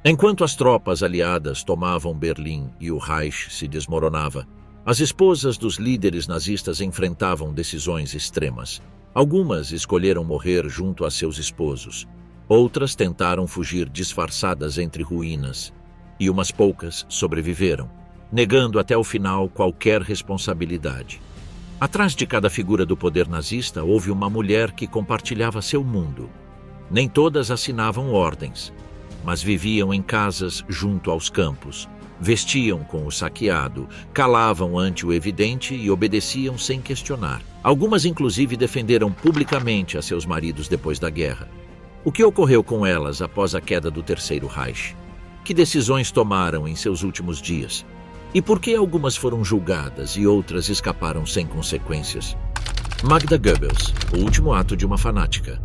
Enquanto as tropas aliadas tomavam Berlim e o Reich se desmoronava, as esposas dos líderes nazistas enfrentavam decisões extremas. Algumas escolheram morrer junto a seus esposos. Outras tentaram fugir disfarçadas entre ruínas. E umas poucas sobreviveram, negando até o final qualquer responsabilidade. Atrás de cada figura do poder nazista houve uma mulher que compartilhava seu mundo. Nem todas assinavam ordens, mas viviam em casas junto aos campos, vestiam com o saqueado, calavam ante o evidente e obedeciam sem questionar. Algumas inclusive defenderam publicamente a seus maridos depois da guerra. O que ocorreu com elas após a queda do Terceiro Reich? Que decisões tomaram em seus últimos dias? E por que algumas foram julgadas e outras escaparam sem consequências? Magda Goebbels, o último ato de uma fanática.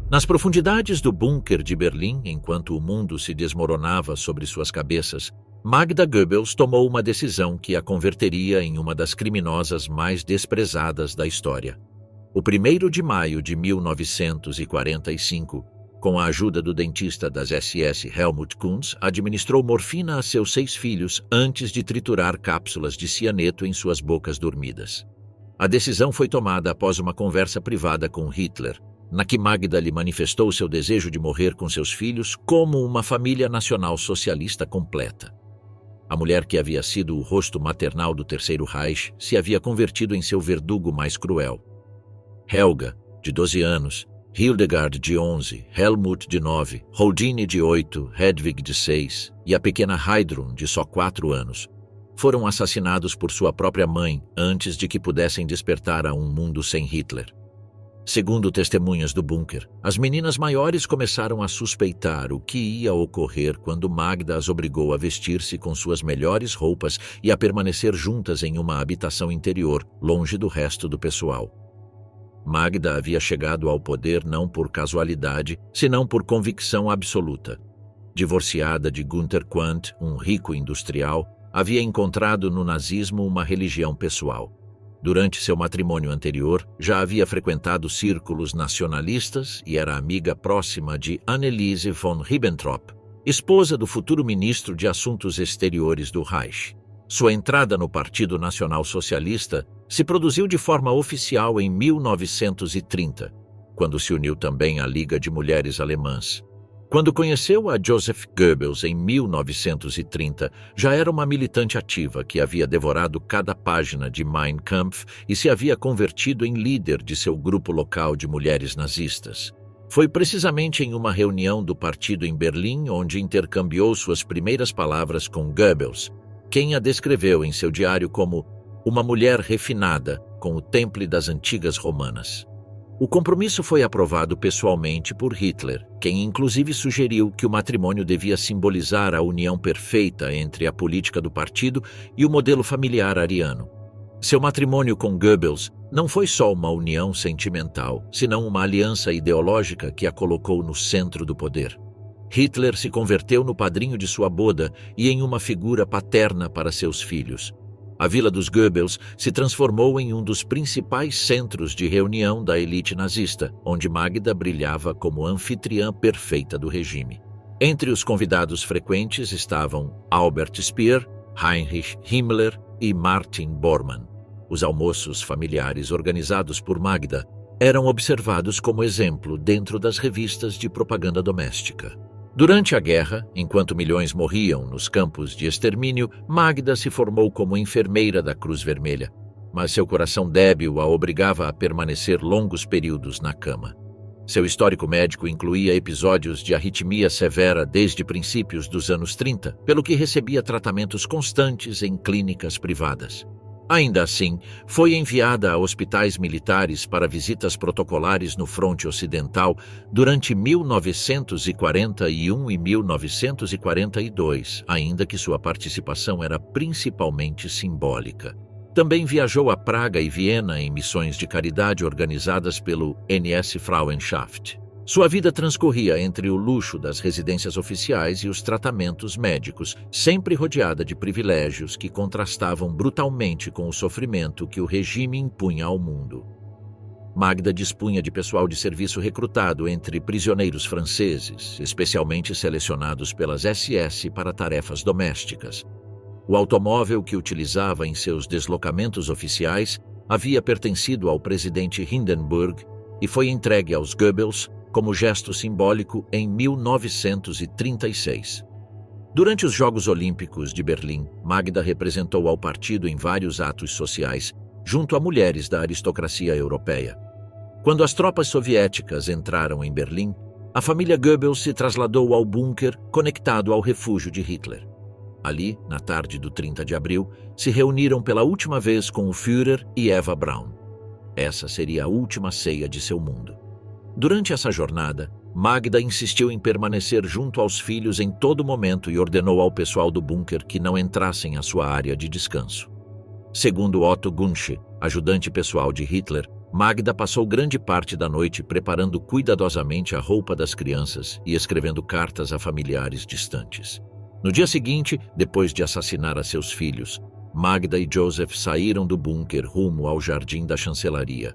Nas profundidades do bunker de Berlim, enquanto o mundo se desmoronava sobre suas cabeças, Magda Goebbels tomou uma decisão que a converteria em uma das criminosas mais desprezadas da história. O 1º de maio de 1945, com a ajuda do dentista das SS Helmut Kunz, administrou morfina a seus 6 filhos antes de triturar cápsulas de cianeto em suas bocas dormidas. A decisão foi tomada após uma conversa privada com Hitler, na que Magda lhe manifestou seu desejo de morrer com seus filhos como uma família nacional socialista completa. A mulher que havia sido o rosto maternal do Terceiro Reich se havia convertido em seu verdugo mais cruel. Helga, de 12 anos, Hildegard, de 11, Helmut, de 9, Holdine, de 8, Hedwig, de 6 e a pequena Heidrun, de só 4 anos, foram assassinados por sua própria mãe antes de que pudessem despertar a um mundo sem Hitler. Segundo testemunhas do bunker, as meninas maiores começaram a suspeitar o que ia ocorrer quando Magda as obrigou a vestir-se com suas melhores roupas e a permanecer juntas em uma habitação interior, longe do resto do pessoal. Magda havia chegado ao poder não por casualidade, senão por convicção absoluta. Divorciada de Günther Quandt, um rico industrial, havia encontrado no nazismo uma religião pessoal. Durante seu matrimônio anterior, já havia frequentado círculos nacionalistas e era amiga próxima de Anneliese von Ribbentrop, esposa do futuro ministro de Assuntos Exteriores do Reich. Sua entrada no Partido Nacional Socialista se produziu de forma oficial em 1930, quando se uniu também à Liga de Mulheres Alemãs. Quando conheceu a Joseph Goebbels em 1930, já era uma militante ativa que havia devorado cada página de Mein Kampf e se havia convertido em líder de seu grupo local de mulheres nazistas. Foi precisamente em uma reunião do partido em Berlim onde intercambiou suas primeiras palavras com Goebbels, quem a descreveu em seu diário como uma mulher refinada com o temple das antigas romanas. O compromisso foi aprovado pessoalmente por Hitler, quem inclusive sugeriu que o matrimônio devia simbolizar a união perfeita entre a política do partido e o modelo familiar ariano. Seu matrimônio com Goebbels não foi só uma união sentimental, senão uma aliança ideológica que a colocou no centro do poder. Hitler se converteu no padrinho de sua boda e em uma figura paterna para seus filhos. A Vila dos Goebbels se transformou em um dos principais centros de reunião da elite nazista, onde Magda brilhava como anfitriã perfeita do regime. Entre os convidados frequentes estavam Albert Speer, Heinrich Himmler e Martin Bormann. Os almoços familiares organizados por Magda eram observados como exemplo dentro das revistas de propaganda doméstica. Durante a guerra, enquanto milhões morriam nos campos de extermínio, Magda se formou como enfermeira da Cruz Vermelha, mas seu coração débil a obrigava a permanecer longos períodos na cama. Seu histórico médico incluía episódios de arritmia severa desde princípios dos anos 30, pelo que recebia tratamentos constantes em clínicas privadas. Ainda assim, foi enviada a hospitais militares para visitas protocolares no fronte ocidental durante 1941 e 1942, ainda que sua participação era principalmente simbólica. Também viajou a Praga e Viena em missões de caridade organizadas pelo NS Frauenschaft. Sua vida transcorria entre o luxo das residências oficiais e os tratamentos médicos, sempre rodeada de privilégios que contrastavam brutalmente com o sofrimento que o regime impunha ao mundo. Magda dispunha de pessoal de serviço recrutado entre prisioneiros franceses, especialmente selecionados pelas SS para tarefas domésticas. O automóvel que utilizava em seus deslocamentos oficiais havia pertencido ao presidente Hindenburg e foi entregue aos Goebbels como gesto simbólico em 1936. Durante os Jogos Olímpicos de Berlim, Magda representou ao partido em vários atos sociais, junto a mulheres da aristocracia europeia. Quando as tropas soviéticas entraram em Berlim, a família Goebbels se trasladou ao bunker conectado ao refúgio de Hitler. Ali, na tarde do 30 de abril, se reuniram pela última vez com o Führer e Eva Braun. Essa seria a última ceia de seu mundo. Durante essa jornada, Magda insistiu em permanecer junto aos filhos em todo momento e ordenou ao pessoal do bunker que não entrassem à sua área de descanso. Segundo Otto Gunsch, ajudante pessoal de Hitler, Magda passou grande parte da noite preparando cuidadosamente a roupa das crianças e escrevendo cartas a familiares distantes. No dia seguinte, depois de assassinar a seus filhos, Magda e Joseph saíram do bunker rumo ao jardim da chancelaria.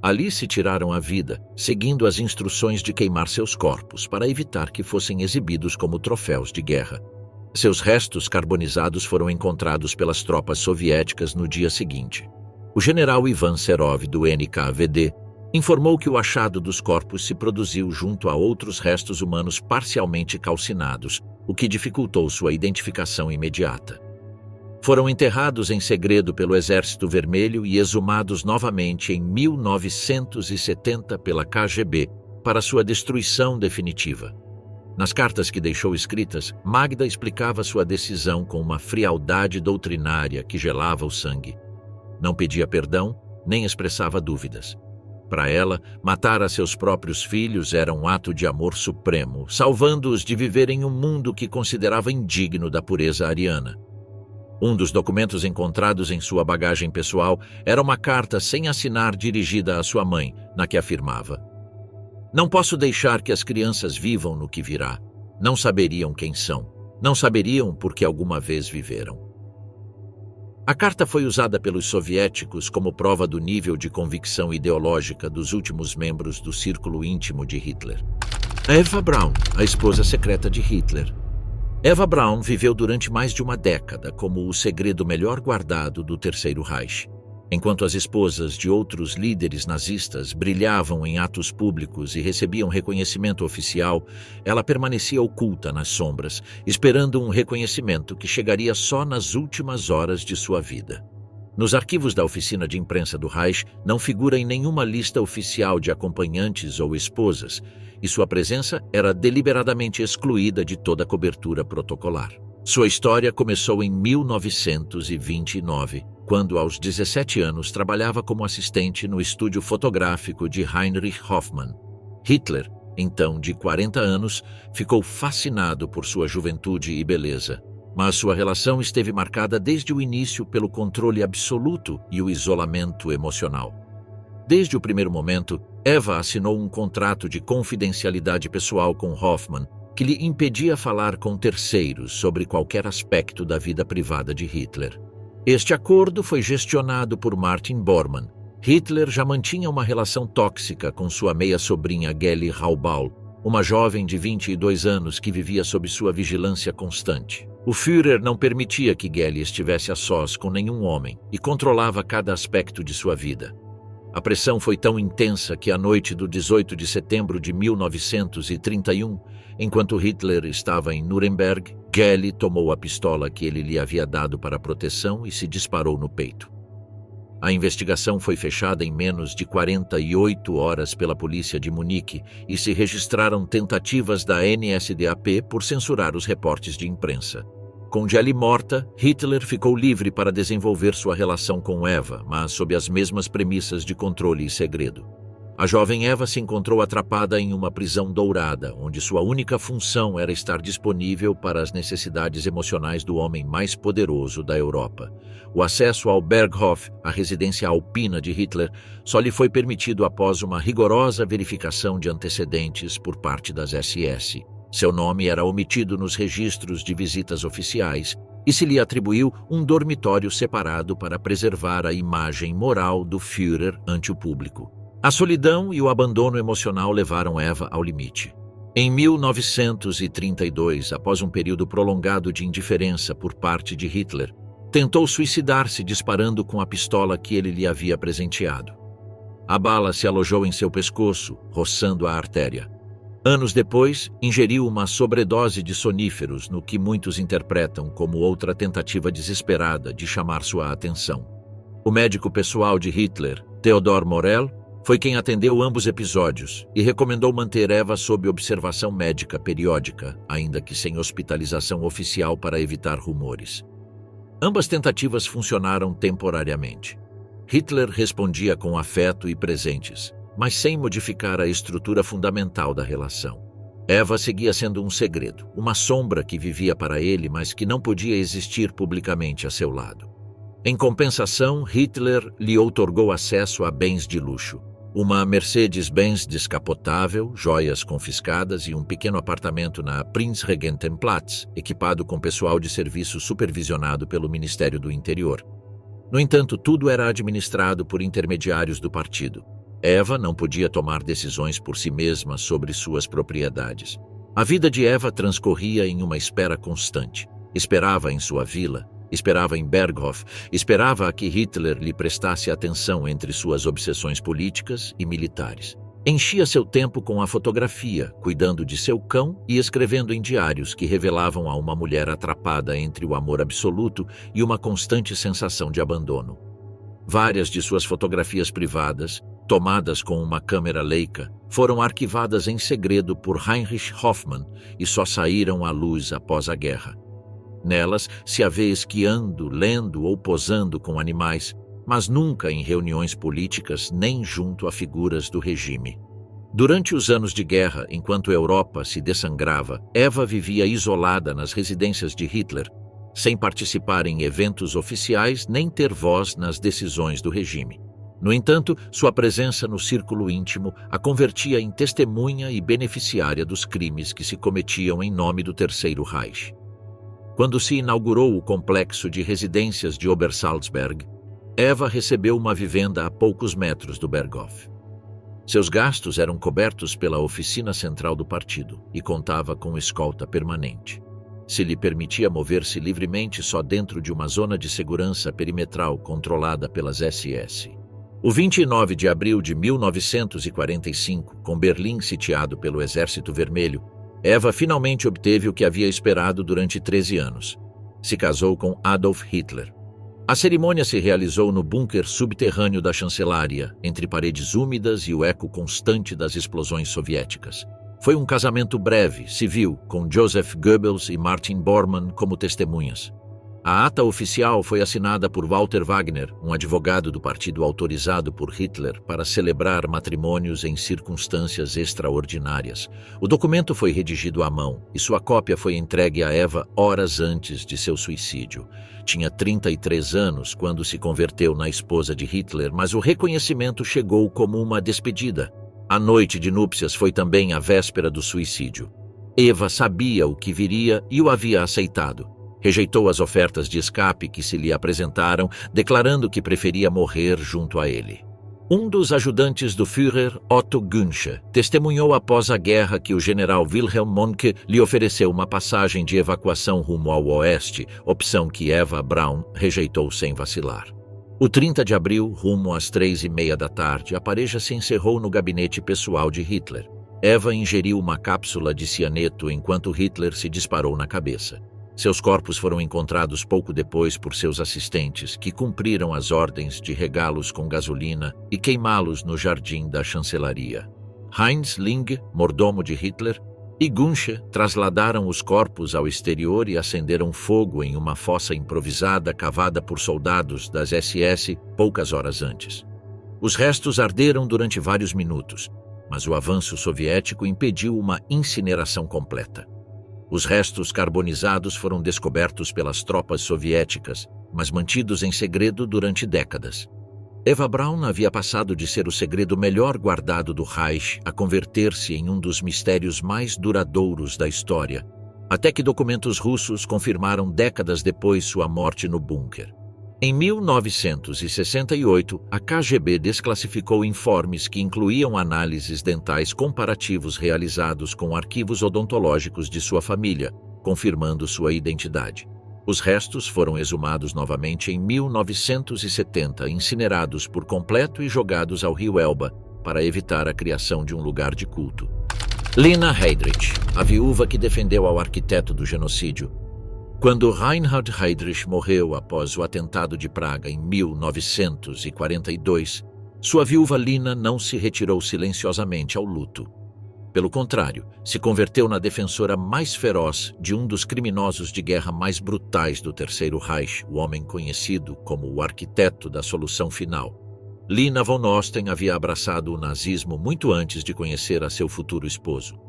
Ali se tiraram a vida, seguindo as instruções de queimar seus corpos para evitar que fossem exibidos como troféus de guerra. Seus restos carbonizados foram encontrados pelas tropas soviéticas no dia seguinte. O general Ivan Serov, do NKVD, informou que o achado dos corpos se produziu junto a outros restos humanos parcialmente calcinados, o que dificultou sua identificação imediata. Foram enterrados em segredo pelo Exército Vermelho e exumados novamente em 1970 pela KGB para sua destruição definitiva. Nas cartas que deixou escritas, Magda explicava sua decisão com uma frialdade doutrinária que gelava o sangue. Não pedia perdão, nem expressava dúvidas. Para ela, matar a seus próprios filhos era um ato de amor supremo, salvando-os de viver em um mundo que considerava indigno da pureza ariana. Um dos documentos encontrados em sua bagagem pessoal era uma carta sem assinar dirigida à sua mãe, na que afirmava: "Não posso deixar que as crianças vivam no que virá. Não saberiam quem são. Não saberiam porque alguma vez viveram." A carta foi usada pelos soviéticos como prova do nível de convicção ideológica dos últimos membros do círculo íntimo de Hitler. Eva Braun, a esposa secreta de Hitler. Eva Braun viveu durante mais de uma década como o segredo melhor guardado do Terceiro Reich. Enquanto as esposas de outros líderes nazistas brilhavam em atos públicos e recebiam reconhecimento oficial, ela permanecia oculta nas sombras, esperando um reconhecimento que chegaria só nas últimas horas de sua vida. Nos arquivos da oficina de imprensa do Reich não figura em nenhuma lista oficial de acompanhantes ou esposas, e sua presença era deliberadamente excluída de toda cobertura protocolar. Sua história começou em 1929, quando aos 17 anos trabalhava como assistente no estúdio fotográfico de Heinrich Hoffmann. Hitler, então de 40 anos, ficou fascinado por sua juventude e beleza, mas sua relação esteve marcada desde o início pelo controle absoluto e o isolamento emocional. Desde o primeiro momento, Eva assinou um contrato de confidencialidade pessoal com Hoffmann, que lhe impedia falar com terceiros sobre qualquer aspecto da vida privada de Hitler. Este acordo foi gestionado por Martin Bormann. Hitler já mantinha uma relação tóxica com sua meia-sobrinha Geli Raubal, uma jovem de 22 anos que vivia sob sua vigilância constante. O Führer não permitia que Geli estivesse a sós com nenhum homem e controlava cada aspecto de sua vida. A pressão foi tão intensa que, à noite do 18 de setembro de 1931, enquanto Hitler estava em Nuremberg, Geli tomou a pistola que ele lhe havia dado para proteção e se disparou no peito. A investigação foi fechada em menos de 48 horas pela polícia de Munique e se registraram tentativas da NSDAP por censurar os reportes de imprensa. Com Geli morta, Hitler ficou livre para desenvolver sua relação com Eva, mas sob as mesmas premissas de controle e segredo. A jovem Eva se encontrou atrapada em uma prisão dourada, onde sua única função era estar disponível para as necessidades emocionais do homem mais poderoso da Europa. O acesso ao Berghof, a residência alpina de Hitler, só lhe foi permitido após uma rigorosa verificação de antecedentes por parte das SS. Seu nome era omitido nos registros de visitas oficiais e se lhe atribuiu um dormitório separado para preservar a imagem moral do Führer ante o público. A solidão e o abandono emocional levaram Eva ao limite. Em 1932, após um período prolongado de indiferença por parte de Hitler, tentou suicidar-se disparando com a pistola que ele lhe havia presenteado. A bala se alojou em seu pescoço, roçando a artéria. Anos depois, ingeriu uma sobredose de soníferos, no que muitos interpretam como outra tentativa desesperada de chamar sua atenção. O médico pessoal de Hitler, Theodor Morell, foi quem atendeu ambos episódios e recomendou manter Eva sob observação médica periódica, ainda que sem hospitalização oficial para evitar rumores. Ambas tentativas funcionaram temporariamente. Hitler respondia com afeto e presentes, mas sem modificar a estrutura fundamental da relação. Eva seguia sendo um segredo, uma sombra que vivia para ele, mas que não podia existir publicamente a seu lado. Em compensação, Hitler lhe outorgou acesso a bens de luxo. Uma Mercedes-Benz descapotável, joias confiscadas e um pequeno apartamento na Prinzregentenplatz, equipado com pessoal de serviço supervisionado pelo Ministério do Interior. No entanto, tudo era administrado por intermediários do partido. Eva não podia tomar decisões por si mesma sobre suas propriedades. A vida de Eva transcorria em uma espera constante. Esperava em sua vila, esperava em Berghof, esperava a que Hitler lhe prestasse atenção entre suas obsessões políticas e militares. Enchia seu tempo com a fotografia, cuidando de seu cão e escrevendo em diários que revelavam a uma mulher atrapada entre o amor absoluto e uma constante sensação de abandono. Várias de suas fotografias privadas, tomadas com uma câmera Leica, foram arquivadas em segredo por Heinrich Hoffmann e só saíram à luz após a guerra. Nelas se a vê esquiando, lendo ou posando com animais, mas nunca em reuniões políticas nem junto a figuras do regime. Durante os anos de guerra, enquanto a Europa se dessangrava, Eva vivia isolada nas residências de Hitler, sem participar em eventos oficiais nem ter voz nas decisões do regime. No entanto, sua presença no círculo íntimo a convertia em testemunha e beneficiária dos crimes que se cometiam em nome do Terceiro Reich. Quando se inaugurou o complexo de residências de Obersalzberg, Eva recebeu uma vivenda a poucos metros do Berghof. Seus gastos eram cobertos pela oficina central do partido e contava com escolta permanente. Se lhe permitia mover-se livremente só dentro de uma zona de segurança perimetral controlada pelas SS. O 29 de abril de 1945, com Berlim sitiado pelo Exército Vermelho, Eva finalmente obteve o que havia esperado durante 13 anos. Se casou com Adolf Hitler. A cerimônia se realizou no bunker subterrâneo da chancelaria, entre paredes úmidas e o eco constante das explosões soviéticas. Foi um casamento breve, civil, com Joseph Goebbels e Martin Bormann como testemunhas. A ata oficial foi assinada por Walter Wagner, um advogado do partido autorizado por Hitler para celebrar matrimônios em circunstâncias extraordinárias. O documento foi redigido à mão e sua cópia foi entregue a Eva horas antes de seu suicídio. Tinha 33 anos quando se converteu na esposa de Hitler, mas o reconhecimento chegou como uma despedida. A noite de núpcias foi também a véspera do suicídio. Eva sabia o que viria e o havia aceitado. Rejeitou as ofertas de escape que se lhe apresentaram, declarando que preferia morrer junto a ele. Um dos ajudantes do Führer, Otto Günsche, testemunhou após a guerra que o general Wilhelm Mohnke lhe ofereceu uma passagem de evacuação rumo ao oeste, opção que Eva Braun rejeitou sem vacilar. O 30 de abril, rumo às 3:30 da tarde, a pareja se encerrou no gabinete pessoal de Hitler. Eva ingeriu uma cápsula de cianeto enquanto Hitler se disparou na cabeça. Seus corpos foram encontrados pouco depois por seus assistentes, que cumpriram as ordens de regá-los com gasolina e queimá-los no jardim da chancelaria. Heinz Ling, mordomo de Hitler, e Günsche trasladaram os corpos ao exterior e acenderam fogo em uma fossa improvisada cavada por soldados das SS poucas horas antes. Os restos arderam durante vários minutos, mas o avanço soviético impediu uma incineração completa. Os restos carbonizados foram descobertos pelas tropas soviéticas, mas mantidos em segredo durante décadas. Eva Braun havia passado de ser o segredo melhor guardado do Reich a converter-se em um dos mistérios mais duradouros da história, até que documentos russos confirmaram décadas depois sua morte no bunker. Em 1968, a KGB desclassificou informes que incluíam análises dentais comparativos realizados com arquivos odontológicos de sua família, confirmando sua identidade. Os restos foram exumados novamente em 1970, incinerados por completo e jogados ao rio Elba para evitar a criação de um lugar de culto. Lina Heydrich, a viúva que defendeu ao arquiteto do genocídio. Quando Reinhard Heydrich morreu após o atentado de Praga em 1942, sua viúva Lina não se retirou silenciosamente ao luto. Pelo contrário, se converteu na defensora mais feroz de um dos criminosos de guerra mais brutais do Terceiro Reich, o homem conhecido como o arquiteto da solução final. Lina von Osten havia abraçado o nazismo muito antes de conhecer a seu futuro esposo.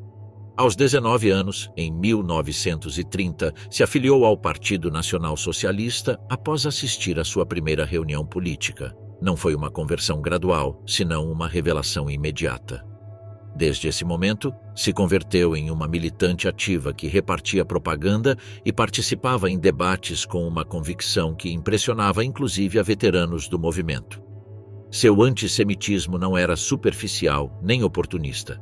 Aos 19 anos, em 1930, se afiliou ao Partido Nacional Socialista após assistir à sua primeira reunião política. Não foi uma conversão gradual, senão uma revelação imediata. Desde esse momento, se converteu em uma militante ativa que repartia propaganda e participava em debates com uma convicção que impressionava inclusive a veteranos do movimento. Seu antissemitismo não era superficial nem oportunista.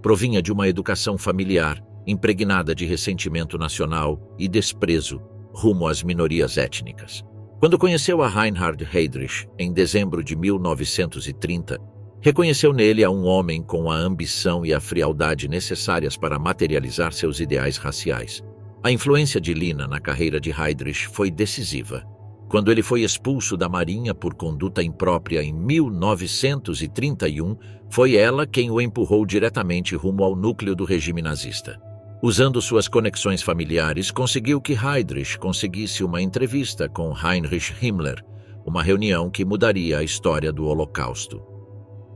Provinha de uma educação familiar, impregnada de ressentimento nacional e desprezo rumo às minorias étnicas. Quando conheceu a Reinhard Heydrich, em dezembro de 1930, reconheceu nele a um homem com a ambição e a frialdade necessárias para materializar seus ideais raciais. A influência de Lina na carreira de Heydrich foi decisiva. Quando ele foi expulso da Marinha por conduta imprópria em 1931, foi ela quem o empurrou diretamente rumo ao núcleo do regime nazista. Usando suas conexões familiares, conseguiu que Heydrich conseguisse uma entrevista com Heinrich Himmler, uma reunião que mudaria a história do Holocausto.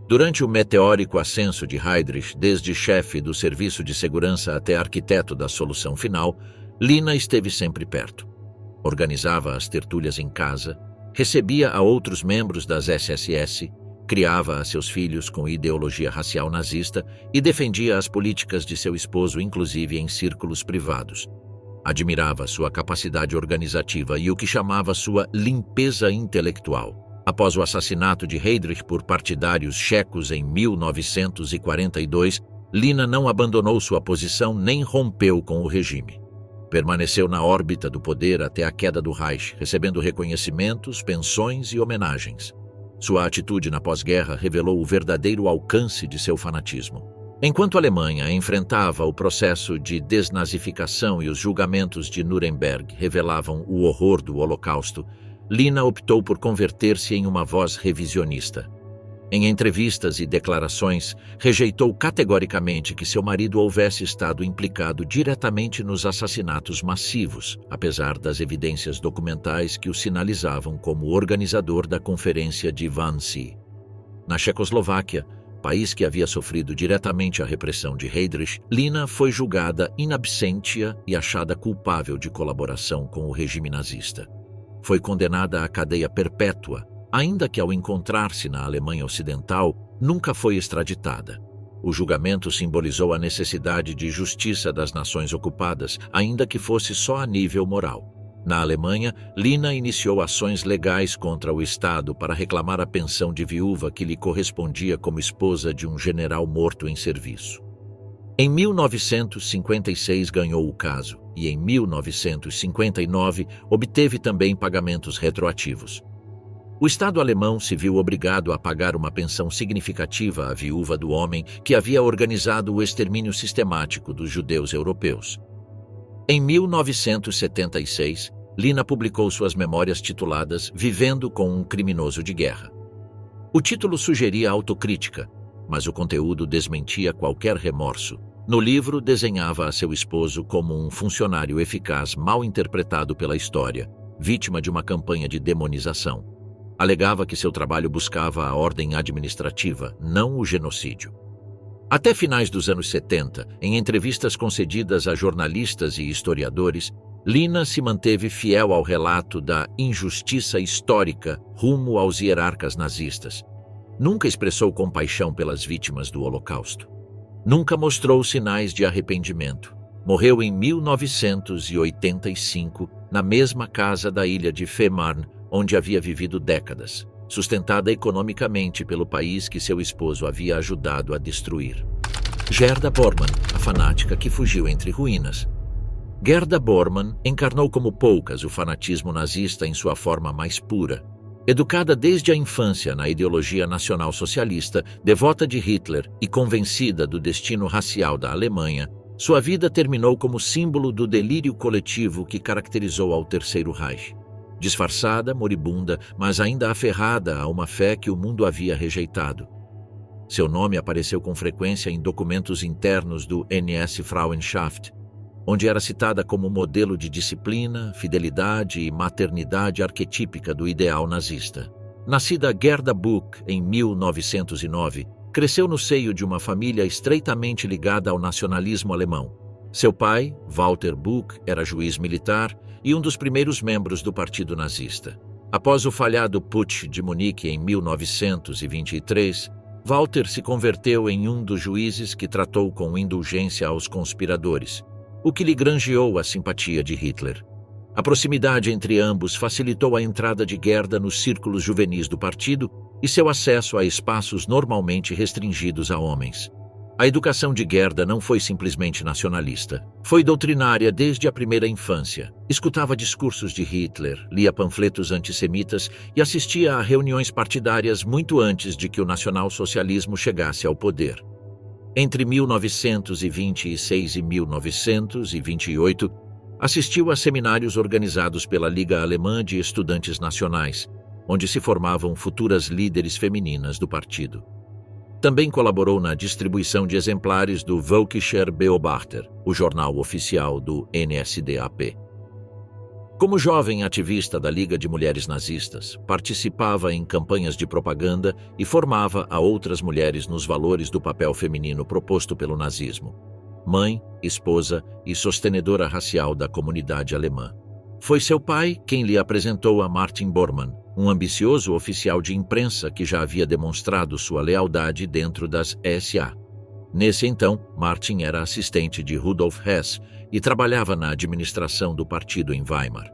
Durante o meteórico ascenso de Heydrich, desde chefe do Serviço de Segurança até arquiteto da solução final, Lina esteve sempre perto. Organizava as tertúlias em casa, recebia a outros membros das SSS, criava a seus filhos com ideologia racial nazista e defendia as políticas de seu esposo, inclusive em círculos privados. Admirava sua capacidade organizativa e o que chamava sua limpeza intelectual. Após o assassinato de Heydrich por partidários checos em 1942, Lina não abandonou sua posição nem rompeu com o regime. Permaneceu na órbita do poder até a queda do Reich, recebendo reconhecimentos, pensões e homenagens. Sua atitude na pós-guerra revelou o verdadeiro alcance de seu fanatismo. Enquanto a Alemanha enfrentava o processo de desnazificação e os julgamentos de Nuremberg revelavam o horror do Holocausto, Lina optou por converter-se em uma voz revisionista. Em entrevistas e declarações, rejeitou categoricamente que seu marido houvesse estado implicado diretamente nos assassinatos massivos, apesar das evidências documentais que o sinalizavam como organizador da Conferência de Wannsee. Na Checoslováquia, país que havia sofrido diretamente a repressão de Heydrich, Lina foi julgada in absentia e achada culpável de colaboração com o regime nazista. Foi condenada à cadeia perpétua, ainda que ao encontrar-se na Alemanha Ocidental, nunca foi extraditada. O julgamento simbolizou a necessidade de justiça das nações ocupadas, ainda que fosse só a nível moral. Na Alemanha, Lina iniciou ações legais contra o Estado para reclamar a pensão de viúva que lhe correspondia como esposa de um general morto em serviço. Em 1956 ganhou o caso e em 1959 obteve também pagamentos retroativos. O Estado alemão se viu obrigado a pagar uma pensão significativa à viúva do homem que havia organizado o extermínio sistemático dos judeus europeus. Em 1976, Lina publicou suas memórias tituladas Vivendo com um Criminoso de Guerra. O título sugeria autocrítica, mas o conteúdo desmentia qualquer remorso. No livro, desenhava a seu esposo como um funcionário eficaz mal interpretado pela história, vítima de uma campanha de demonização. Alegava que seu trabalho buscava a ordem administrativa, não o genocídio. Até finais dos anos 70, em entrevistas concedidas a jornalistas e historiadores, Lina se manteve fiel ao relato da injustiça histórica rumo aos hierarcas nazistas. Nunca expressou compaixão pelas vítimas do Holocausto. Nunca mostrou sinais de arrependimento. Morreu em 1985, na mesma casa da ilha de Fehmarn, onde havia vivido décadas, sustentada economicamente pelo país que seu esposo havia ajudado a destruir. Gerda Bormann, a fanática que fugiu entre ruínas. Gerda Bormann encarnou como poucas o fanatismo nazista em sua forma mais pura. Educada desde a infância na ideologia nacional-socialista, devota de Hitler e convencida do destino racial da Alemanha, sua vida terminou como símbolo do delírio coletivo que caracterizou ao Terceiro Reich. Disfarçada, moribunda, mas ainda aferrada a uma fé que o mundo havia rejeitado. Seu nome apareceu com frequência em documentos internos do NS-Frauenschaft, onde era citada como modelo de disciplina, fidelidade e maternidade arquetípica do ideal nazista. Nascida Gerda Buch em 1909, cresceu no seio de uma família estreitamente ligada ao nacionalismo alemão. Seu pai, Walter Buch, era juiz militar e um dos primeiros membros do Partido Nazista. Após o falhado Putsch de Munique em 1923, Walter se converteu em um dos juízes que tratou com indulgência aos conspiradores, o que lhe granjeou a simpatia de Hitler. A proximidade entre ambos facilitou a entrada de Gerda nos círculos juvenis do partido e seu acesso a espaços normalmente restringidos a homens. A educação de Gerda não foi simplesmente nacionalista. Foi doutrinária desde a primeira infância. Escutava discursos de Hitler, lia panfletos antissemitas e assistia a reuniões partidárias muito antes de que o nacionalsocialismo chegasse ao poder. Entre 1926 e 1928, assistiu a seminários organizados pela Liga Alemã de Estudantes Nacionais, onde se formavam futuras líderes femininas do partido. Também colaborou na distribuição de exemplares do Völkischer Beobachter, o jornal oficial do NSDAP. Como jovem ativista da Liga de Mulheres Nazistas, participava em campanhas de propaganda e formava a outras mulheres nos valores do papel feminino proposto pelo nazismo. Mãe, esposa e sostenedora racial da comunidade alemã. Foi seu pai quem lhe apresentou a Martin Bormann, um ambicioso oficial de imprensa que já havia demonstrado sua lealdade dentro das SA. Nesse então, Martin era assistente de Rudolf Hess e trabalhava na administração do partido em Weimar.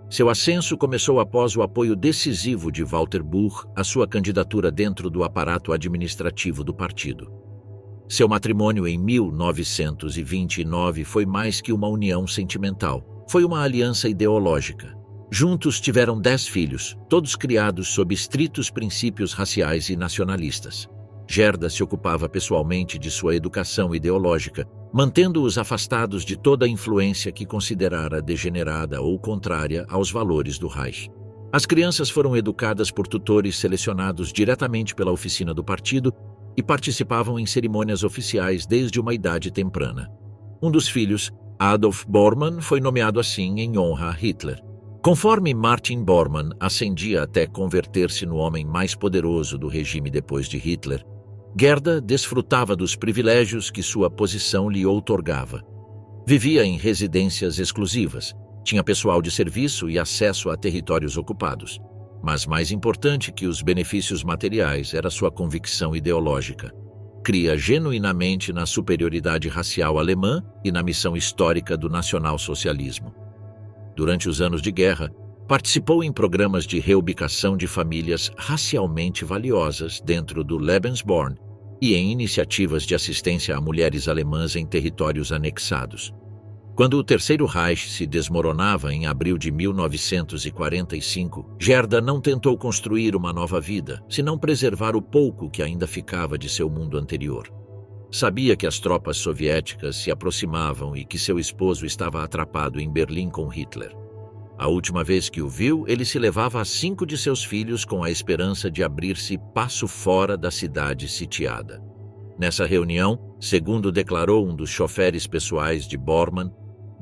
Seu ascenso começou após o apoio decisivo de Walter Buch à sua candidatura dentro do aparato administrativo do partido. Seu matrimônio em 1929 foi mais que uma união sentimental. Foi uma aliança ideológica. Juntos tiveram 10 filhos, todos criados sob estritos princípios raciais e nacionalistas. Gerda se ocupava pessoalmente de sua educação ideológica, mantendo-os afastados de toda a influência que considerara degenerada ou contrária aos valores do Reich. As crianças foram educadas por tutores selecionados diretamente pela oficina do partido e participavam em cerimônias oficiais desde uma idade temprana. Um dos filhos, Adolf Bormann, foi nomeado assim em honra a Hitler. Conforme Martin Bormann ascendia até converter-se no homem mais poderoso do regime depois de Hitler, Gerda desfrutava dos privilégios que sua posição lhe outorgava. Vivia em residências exclusivas, tinha pessoal de serviço e acesso a territórios ocupados. Mas mais importante que os benefícios materiais era sua convicção ideológica. Cria genuinamente na superioridade racial alemã e na missão histórica do nacionalsocialismo. Durante os anos de guerra, participou em programas de reubicação de famílias racialmente valiosas dentro do Lebensborn e em iniciativas de assistência a mulheres alemãs em territórios anexados. Quando o Terceiro Reich se desmoronava em abril de 1945, Gerda não tentou construir uma nova vida, senão preservar o pouco que ainda ficava de seu mundo anterior. Sabia que as tropas soviéticas se aproximavam e que seu esposo estava atrapado em Berlim com Hitler. A última vez que o viu, ele se levava a 5 de seus filhos com a esperança de abrir-se passo fora da cidade sitiada. Nessa reunião, segundo declarou um dos choferes pessoais de Bormann,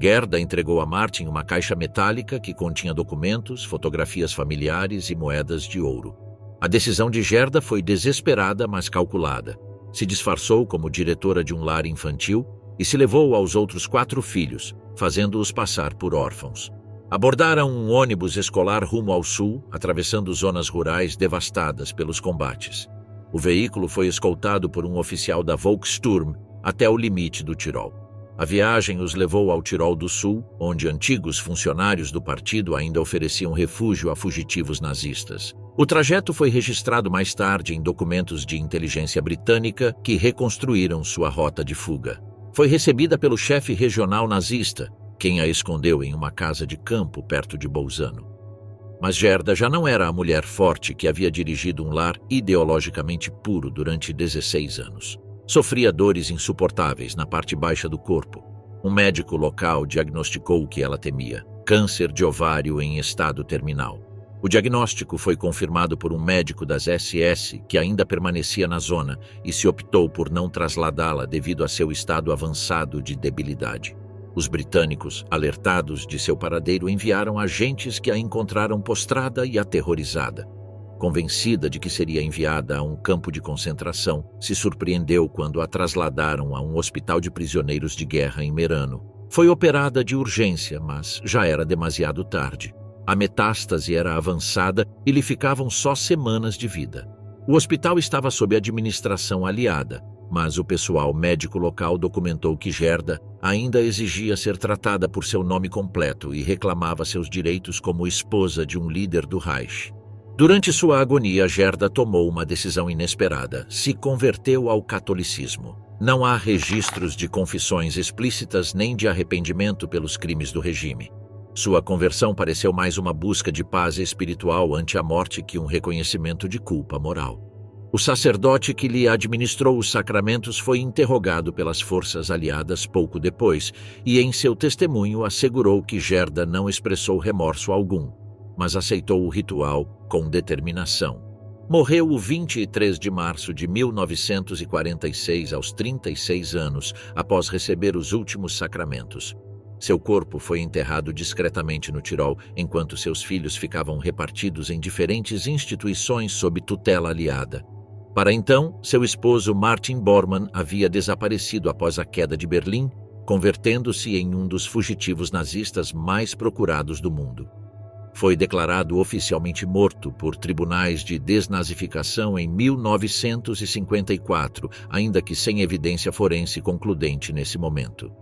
Gerda entregou a Martin uma caixa metálica que continha documentos, fotografias familiares e moedas de ouro. A decisão de Gerda foi desesperada, mas calculada. Se disfarçou como diretora de um lar infantil e se levou aos outros 4 filhos, fazendo-os passar por órfãos. Abordaram um ônibus escolar rumo ao sul, atravessando zonas rurais devastadas pelos combates. O veículo foi escoltado por um oficial da Volkssturm até o limite do Tirol. A viagem os levou ao Tirol do Sul, onde antigos funcionários do partido ainda ofereciam refúgio a fugitivos nazistas. O trajeto foi registrado mais tarde em documentos de inteligência britânica que reconstruíram sua rota de fuga. Foi recebida pelo chefe regional nazista, quem a escondeu em uma casa de campo perto de Bolzano. Mas Gerda já não era a mulher forte que havia dirigido um lar ideologicamente puro durante 16 anos. Sofria dores insuportáveis na parte baixa do corpo. Um médico local diagnosticou o que ela temia: câncer de ovário em estado terminal. O diagnóstico foi confirmado por um médico das SS que ainda permanecia na zona e se optou por não trasladá-la devido a seu estado avançado de debilidade. Os britânicos, alertados de seu paradeiro, enviaram agentes que a encontraram postrada e aterrorizada. Convencida de que seria enviada a um campo de concentração, se surpreendeu quando a trasladaram a um hospital de prisioneiros de guerra em Merano. Foi operada de urgência, mas já era demasiado tarde. A metástase era avançada e lhe ficavam só semanas de vida. O hospital estava sob administração aliada, mas o pessoal médico local documentou que Gerda ainda exigia ser tratada por seu nome completo e reclamava seus direitos como esposa de um líder do Reich. Durante sua agonia, Gerda tomou uma decisão inesperada: se converteu ao catolicismo. Não há registros de confissões explícitas nem de arrependimento pelos crimes do regime. Sua conversão pareceu mais uma busca de paz espiritual ante a morte que um reconhecimento de culpa moral. O sacerdote que lhe administrou os sacramentos foi interrogado pelas forças aliadas pouco depois e, em seu testemunho, assegurou que Gerda não expressou remorso algum, mas aceitou o ritual com determinação. Morreu o 23 de março de 1946, aos 36 anos, após receber os últimos sacramentos. Seu corpo foi enterrado discretamente no Tirol, enquanto seus filhos ficavam repartidos em diferentes instituições sob tutela aliada. Para então, seu esposo Martin Bormann havia desaparecido após a queda de Berlim, convertendo-se em um dos fugitivos nazistas mais procurados do mundo. Foi declarado oficialmente morto por tribunais de desnazificação em 1954, ainda que sem evidência forense concludente nesse momento.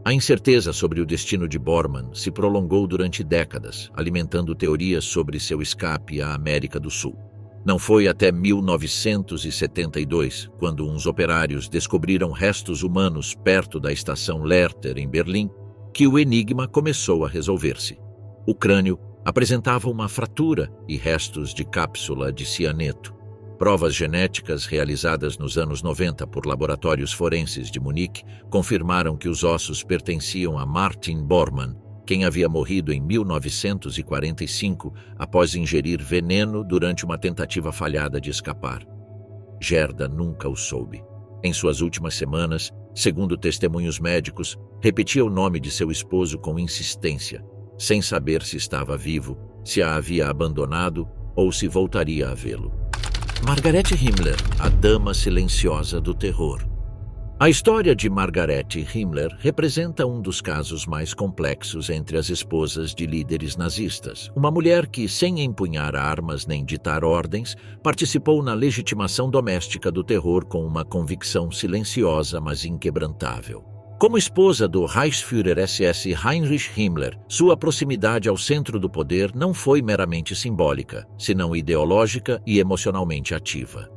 A incerteza sobre o destino de Bormann se prolongou durante décadas, alimentando teorias sobre seu escape à América do Sul. Não foi até 1972, quando uns operários descobriram restos humanos perto da estação Lehrter, em Berlim, que o enigma começou a resolver-se. O crânio apresentava uma fratura e restos de cápsula de cianeto. Provas genéticas realizadas nos anos 90 por laboratórios forenses de Munique confirmaram que os ossos pertenciam a Martin Bormann, quem havia morrido em 1945 após ingerir veneno durante uma tentativa falhada de escapar. Gerda nunca o soube. Em suas últimas semanas, segundo testemunhos médicos, repetia o nome de seu esposo com insistência, sem saber se estava vivo, se a havia abandonado ou se voltaria a vê-lo. Margaret Himmler, a dama silenciosa do terror. A história de Margaret Himmler representa um dos casos mais complexos entre as esposas de líderes nazistas. Uma mulher que, sem empunhar armas nem ditar ordens, participou na legitimação doméstica do terror com uma convicção silenciosa, mas inquebrantável. Como esposa do Reichsführer SS Heinrich Himmler, sua proximidade ao centro do poder não foi meramente simbólica, senão ideológica e emocionalmente ativa.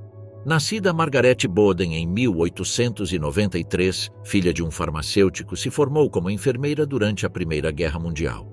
Nascida Margaret Boden em 1893, filha de um farmacêutico, se formou como enfermeira durante a Primeira Guerra Mundial.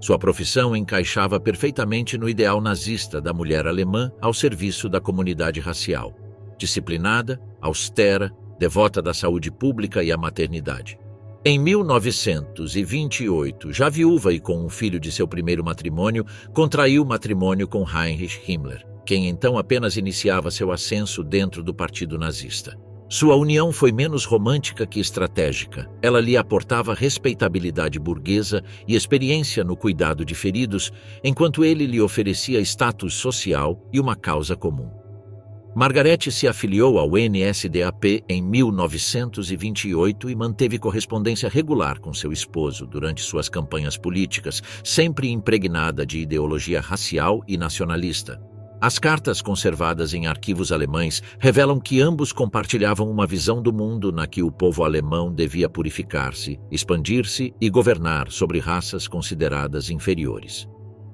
Sua profissão encaixava perfeitamente no ideal nazista da mulher alemã ao serviço da comunidade racial. Disciplinada, austera, devota da saúde pública e à maternidade. Em 1928, já viúva e com um filho de seu primeiro matrimônio, contraiu matrimônio com Heinrich Himmler, quem então apenas iniciava seu ascenso dentro do partido nazista. Sua união foi menos romântica que estratégica. Ela lhe aportava respeitabilidade burguesa e experiência no cuidado de feridos, enquanto ele lhe oferecia status social e uma causa comum. Margaret se afiliou ao NSDAP em 1928 e manteve correspondência regular com seu esposo durante suas campanhas políticas, sempre impregnada de ideologia racial e nacionalista. As cartas conservadas em arquivos alemães revelam que ambos compartilhavam uma visão do mundo na que o povo alemão devia purificar-se, expandir-se e governar sobre raças consideradas inferiores.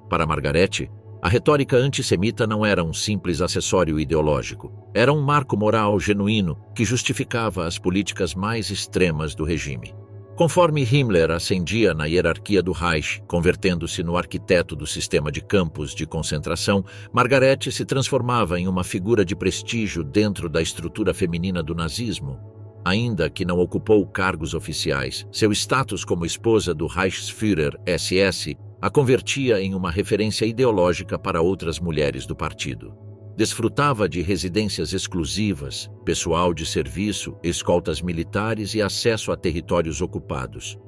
Para Margarete, a retórica antissemita não era um simples acessório ideológico, era um marco moral genuíno que justificava as políticas mais extremas do regime. Conforme Himmler ascendia na hierarquia do Reich, convertendo-se no arquiteto do sistema de campos de concentração, Margarete se transformava em uma figura de prestígio dentro da estrutura feminina do nazismo. Ainda que não ocupou cargos oficiais, seu status como esposa do Reichsführer SS a convertia em uma referência ideológica para outras mulheres do partido. Desfrutava de residências exclusivas, pessoal de serviço, escoltas militares e acesso a territórios ocupados.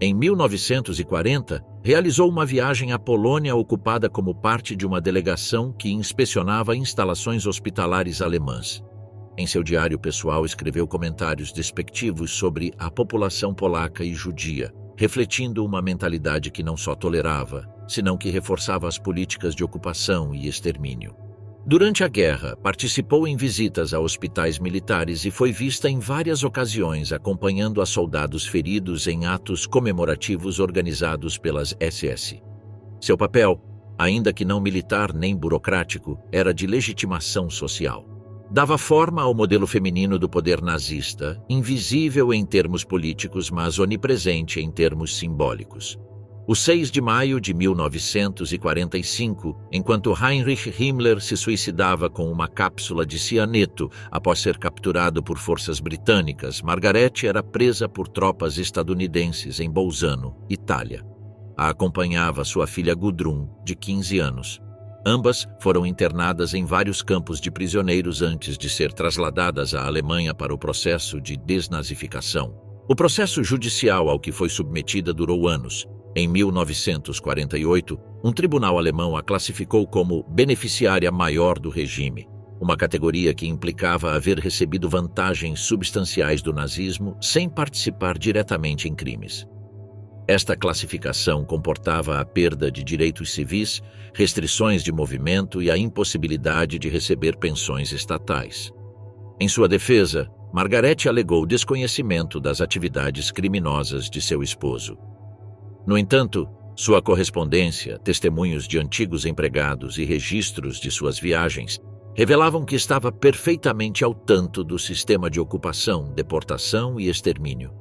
Em 1940, realizou uma viagem à Polônia ocupada como parte de uma delegação que inspecionava instalações hospitalares alemãs. Em seu diário pessoal, escreveu comentários despectivos sobre a população polaca e judia, refletindo uma mentalidade que não só tolerava, senão que reforçava as políticas de ocupação e extermínio. Durante a guerra, participou em visitas a hospitais militares e foi vista em várias ocasiões acompanhando a soldados feridos em atos comemorativos organizados pelas SS. Seu papel, ainda que não militar nem burocrático, era de legitimação social. Dava forma ao modelo feminino do poder nazista, invisível em termos políticos, mas onipresente em termos simbólicos. O 6 de maio de 1945, enquanto Heinrich Himmler se suicidava com uma cápsula de cianeto após ser capturado por forças britânicas, Margarete era presa por tropas estadunidenses em Bolzano, Itália. A acompanhava sua filha Gudrun, de 15 anos. Ambas foram internadas em vários campos de prisioneiros antes de ser trasladadas à Alemanha para o processo de desnazificação. O processo judicial ao que foi submetida durou anos. Em 1948, um tribunal alemão a classificou como beneficiária maior do regime, uma categoria que implicava haver recebido vantagens substanciais do nazismo sem participar diretamente em crimes. Esta classificação comportava a perda de direitos civis, restrições de movimento e a impossibilidade de receber pensões estatais. Em sua defesa, Margarete alegou desconhecimento das atividades criminosas de seu esposo. No entanto, sua correspondência, testemunhos de antigos empregados e registros de suas viagens revelavam que estava perfeitamente ao tanto do sistema de ocupação, deportação e extermínio.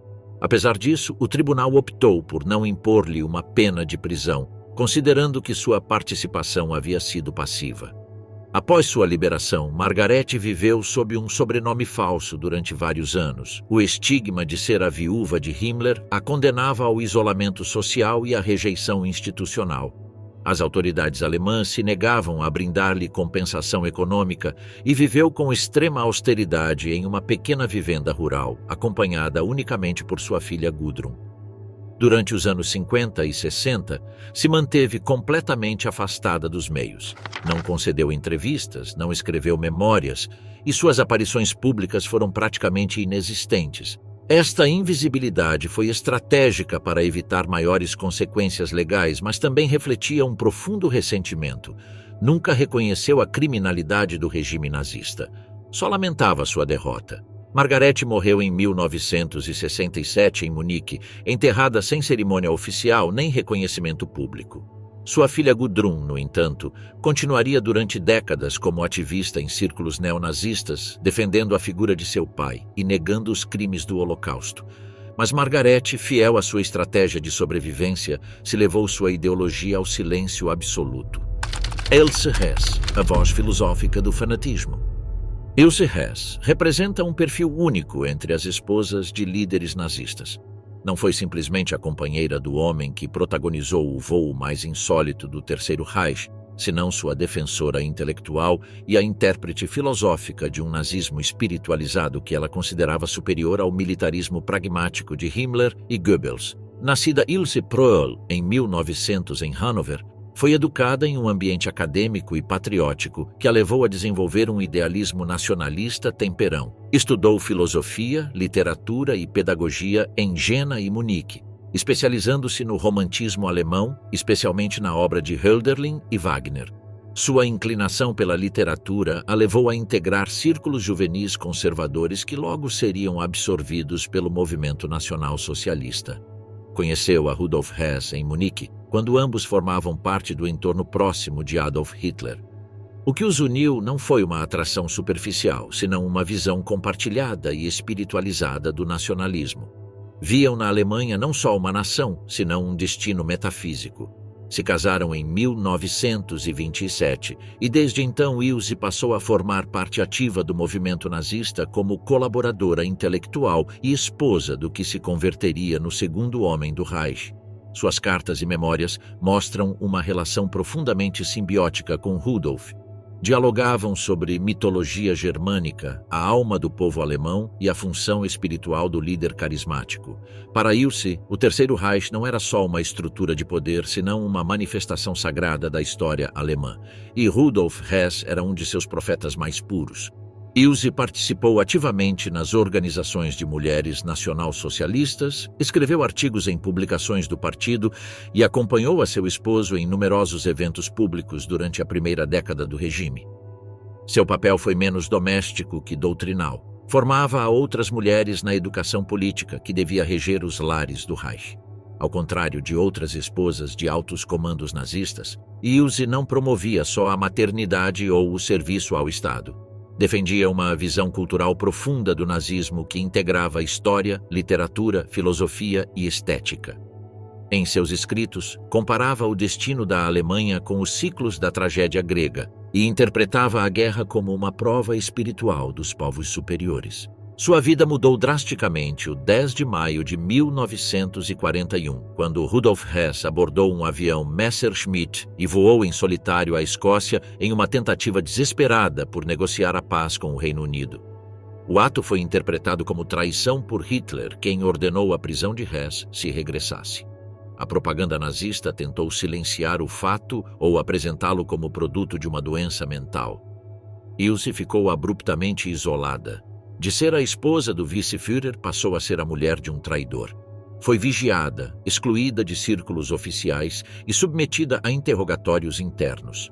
Apesar disso, o tribunal optou por não impor-lhe uma pena de prisão, considerando que sua participação havia sido passiva. Após sua liberação, Margarete viveu sob um sobrenome falso durante vários anos. O estigma de ser a viúva de Himmler a condenava ao isolamento social e à rejeição institucional. As autoridades alemãs se negavam a brindar-lhe compensação econômica e viveu com extrema austeridade em uma pequena vivenda rural, acompanhada unicamente por sua filha Gudrun. Durante os anos 50 e 60, se manteve completamente afastada dos meios. Não concedeu entrevistas, não escreveu memórias e suas aparições públicas foram praticamente inexistentes. Esta invisibilidade foi estratégica para evitar maiores consequências legais, mas também refletia um profundo ressentimento. Nunca reconheceu a criminalidade do regime nazista. Só lamentava sua derrota. Margarete morreu em 1967 em Munique, enterrada sem cerimônia oficial nem reconhecimento público. Sua filha Gudrun, no entanto, continuaria durante décadas como ativista em círculos neonazistas, defendendo a figura de seu pai e negando os crimes do Holocausto. Mas Margarete, fiel à sua estratégia de sobrevivência, se levou sua ideologia ao silêncio absoluto. Ilse Hess, a voz filosófica do fanatismo. Ilse Hess representa um perfil único entre as esposas de líderes nazistas. Não foi simplesmente a companheira do homem que protagonizou o voo mais insólito do Terceiro Reich, senão sua defensora intelectual e a intérprete filosófica de um nazismo espiritualizado que ela considerava superior ao militarismo pragmático de Himmler e Goebbels. Nascida Ilse Prohl em 1900 em Hannover, foi educada em um ambiente acadêmico e patriótico que a levou a desenvolver um idealismo nacionalista temperão. Estudou filosofia, literatura e pedagogia em Jena e Munique, especializando-se no romantismo alemão, especialmente na obra de Hölderlin e Wagner. Sua inclinação pela literatura a levou a integrar círculos juvenis conservadores que logo seriam absorvidos pelo movimento nacional socialista. Conheceu a Rudolf Hess em Munique, quando ambos formavam parte do entorno próximo de Adolf Hitler. O que os uniu não foi uma atração superficial, senão uma visão compartilhada e espiritualizada do nacionalismo. Viam na Alemanha não só uma nação, senão um destino metafísico. Se casaram em 1927 e desde então Ilse passou a formar parte ativa do movimento nazista como colaboradora intelectual e esposa do que se converteria no segundo homem do Reich. Suas cartas e memórias mostram uma relação profundamente simbiótica com Rudolf. Dialogavam sobre mitologia germânica, a alma do povo alemão e a função espiritual do líder carismático. Para Ilse, o Terceiro Reich não era só uma estrutura de poder, senão uma manifestação sagrada da história alemã. E Rudolf Hess era um de seus profetas mais puros. Ilse participou ativamente nas organizações de mulheres nacional-socialistas, escreveu artigos em publicações do partido e acompanhou a seu esposo em numerosos eventos públicos durante a primeira década do regime. Seu papel foi menos doméstico que doutrinal. Formava a outras mulheres na educação política que devia reger os lares do Reich. Ao contrário de outras esposas de altos comandos nazistas, Ilse não promovia só a maternidade ou o serviço ao Estado. Defendia uma visão cultural profunda do nazismo que integrava história, literatura, filosofia e estética. Em seus escritos, comparava o destino da Alemanha com os ciclos da tragédia grega e interpretava a guerra como uma prova espiritual dos povos superiores. Sua vida mudou drasticamente o 10 de maio de 1941, quando Rudolf Hess abordou um avião Messerschmitt e voou em solitário à Escócia em uma tentativa desesperada por negociar a paz com o Reino Unido. O ato foi interpretado como traição por Hitler, quem ordenou a prisão de Hess se regressasse. A propaganda nazista tentou silenciar o fato ou apresentá-lo como produto de uma doença mental. Ilse ficou abruptamente isolada. De ser a esposa do vice-führer, passou a ser a mulher de um traidor. Foi vigiada, excluída de círculos oficiais e submetida a interrogatórios internos.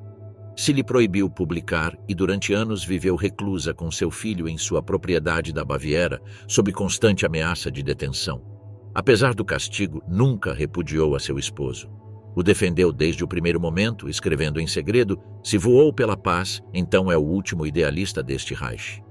Se lhe proibiu publicar e durante anos viveu reclusa com seu filho em sua propriedade da Baviera, sob constante ameaça de detenção. Apesar do castigo, nunca repudiou a seu esposo. O defendeu desde o primeiro momento, escrevendo em segredo: "Se voou pela paz, então é o último idealista deste Reich."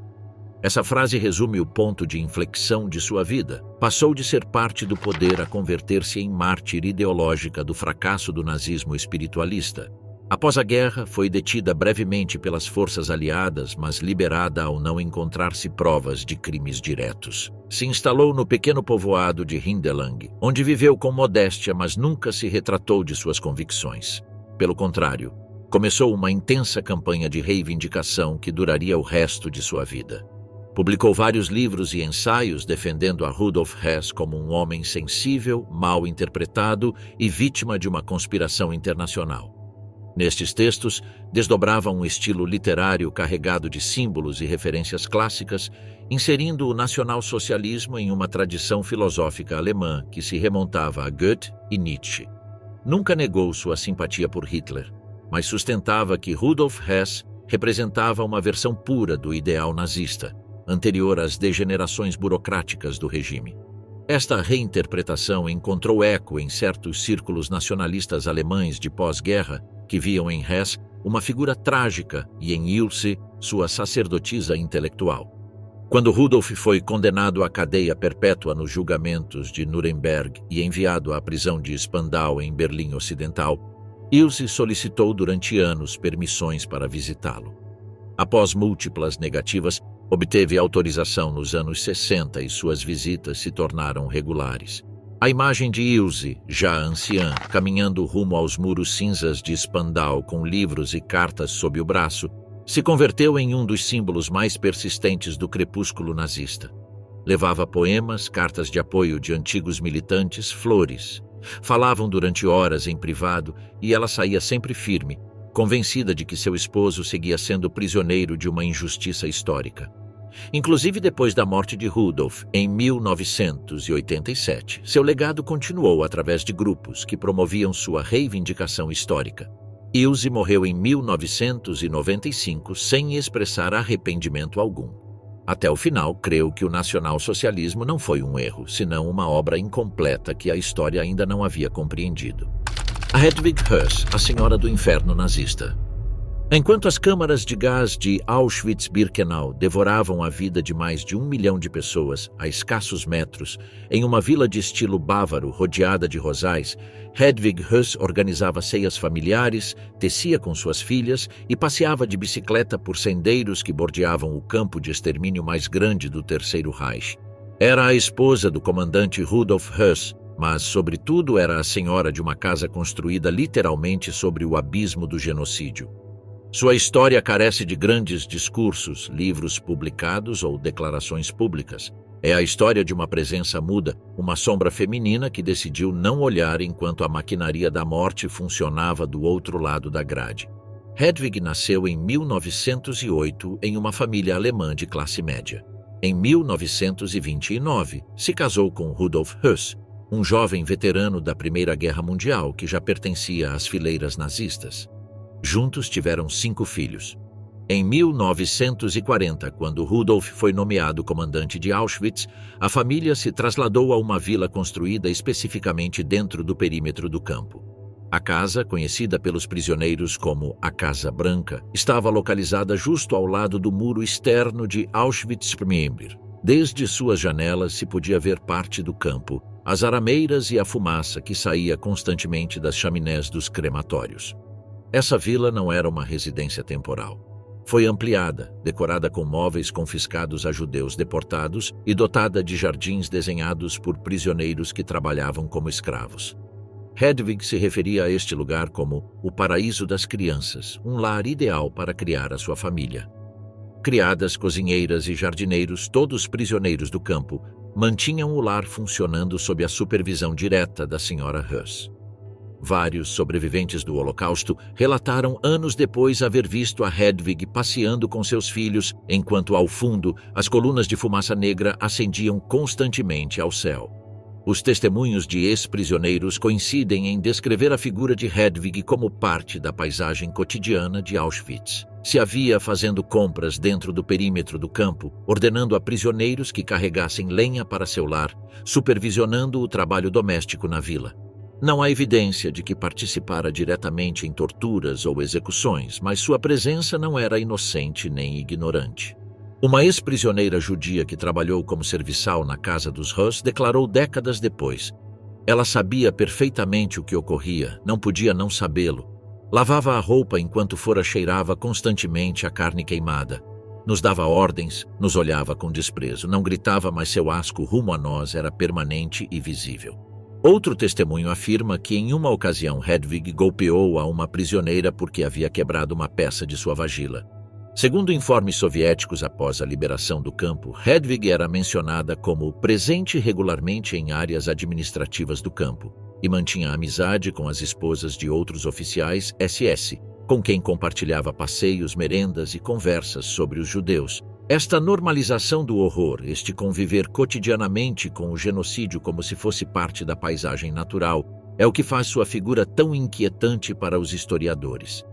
Essa frase resume o ponto de inflexão de sua vida. Passou de ser parte do poder a converter-se em mártir ideológica do fracasso do nazismo espiritualista. Após a guerra, foi detida brevemente pelas forças aliadas, mas liberada ao não encontrar-se provas de crimes diretos. Se instalou no pequeno povoado de Hindelang, onde viveu com modéstia, mas nunca se retratou de suas convicções. Pelo contrário, começou uma intensa campanha de reivindicação que duraria o resto de sua vida. Publicou vários livros e ensaios defendendo a Rudolf Hess como um homem sensível, mal interpretado e vítima de uma conspiração internacional. Nestes textos, desdobrava um estilo literário carregado de símbolos e referências clássicas, inserindo o nacionalsocialismo em uma tradição filosófica alemã que se remontava a Goethe e Nietzsche. Nunca negou sua simpatia por Hitler, mas sustentava que Rudolf Hess representava uma versão pura do ideal nazista, anterior às degenerações burocráticas do regime. Esta reinterpretação encontrou eco em certos círculos nacionalistas alemães de pós-guerra que viam em Hess uma figura trágica e em Ilse sua sacerdotisa intelectual. Quando Rudolf foi condenado à cadeia perpétua nos julgamentos de Nuremberg e enviado à prisão de Spandau em Berlim Ocidental, Ilse solicitou durante anos permissões para visitá-lo. Após múltiplas negativas, obteve autorização nos anos 60 e suas visitas se tornaram regulares. A imagem de Ilse, já anciã, caminhando rumo aos muros cinzas de Spandau com livros e cartas sob o braço, se converteu em um dos símbolos mais persistentes do crepúsculo nazista. Levava poemas, cartas de apoio de antigos militantes, flores. Falavam durante horas em privado e ela saía sempre firme, convencida de que seu esposo seguia sendo prisioneiro de uma injustiça histórica. Inclusive depois da morte de Rudolf, em 1987, seu legado continuou através de grupos que promoviam sua reivindicação histórica. Ilse morreu em 1995 sem expressar arrependimento algum. Até o final, creu que o nacionalsocialismo não foi um erro, senão uma obra incompleta que a história ainda não havia compreendido. A Hedwig Höss, a senhora do inferno nazista. Enquanto as câmaras de gás de Auschwitz-Birkenau devoravam a vida de mais de 1 milhão de pessoas a escassos metros, em uma vila de estilo bávaro rodeada de rosais, Hedwig Höss organizava ceias familiares, tecia com suas filhas e passeava de bicicleta por sendeiros que bordeavam o campo de extermínio mais grande do Terceiro Reich. Era a esposa do comandante Rudolf Höss, mas, sobretudo, era a senhora de uma casa construída literalmente sobre o abismo do genocídio. Sua história carece de grandes discursos, livros publicados ou declarações públicas. É a história de uma presença muda, uma sombra feminina que decidiu não olhar enquanto a maquinaria da morte funcionava do outro lado da grade. Hedwig nasceu em 1908 em uma família alemã de classe média. Em 1929, se casou com Rudolf Höss, um jovem veterano da Primeira Guerra Mundial que já pertencia às fileiras nazistas. Juntos tiveram 5 filhos. Em 1940, quando Rudolf foi nomeado comandante de Auschwitz, a família se trasladou a uma vila construída especificamente dentro do perímetro do campo. A casa, conhecida pelos prisioneiros como a Casa Branca, estava localizada justo ao lado do muro externo de Auschwitz-Birkenau. Desde suas janelas se podia ver parte do campo, as arameiras e a fumaça que saía constantemente das chaminés dos crematórios. Essa vila não era uma residência temporal. Foi ampliada, decorada com móveis confiscados a judeus deportados e dotada de jardins desenhados por prisioneiros que trabalhavam como escravos. Hedwig se referia a este lugar como o paraíso das crianças, um lar ideal para criar a sua família. Criadas, cozinheiras e jardineiros, todos prisioneiros do campo, mantinham o lar funcionando sob a supervisão direta da senhora Höss. Vários sobreviventes do Holocausto relataram anos depois haver visto a Hedwig passeando com seus filhos, enquanto ao fundo as colunas de fumaça negra ascendiam constantemente ao céu. Os testemunhos de ex-prisioneiros coincidem em descrever a figura de Hedwig como parte da paisagem cotidiana de Auschwitz. Se havia fazendo compras dentro do perímetro do campo, ordenando a prisioneiros que carregassem lenha para seu lar, supervisionando o trabalho doméstico na vila. Não há evidência de que participara diretamente em torturas ou execuções, mas sua presença não era inocente nem ignorante. Uma ex-prisioneira judia que trabalhou como serviçal na casa dos Höss declarou décadas depois: ela sabia perfeitamente o que ocorria, não podia não sabê-lo. Lavava a roupa enquanto fora cheirava constantemente a carne queimada. Nos dava ordens, nos olhava com desprezo, não gritava, mas seu asco rumo a nós era permanente e visível. Outro testemunho afirma que em uma ocasião Hedwig golpeou a uma prisioneira porque havia quebrado uma peça de sua vagila. Segundo informes soviéticos após a liberação do campo, Hedwig era mencionada como presente regularmente em áreas administrativas do campo e mantinha amizade com as esposas de outros oficiais SS, com quem compartilhava passeios, merendas e conversas sobre os judeus. Esta normalização do horror, este conviver cotidianamente com o genocídio como se fosse parte da paisagem natural, é o que faz sua figura tão inquietante para os historiadores.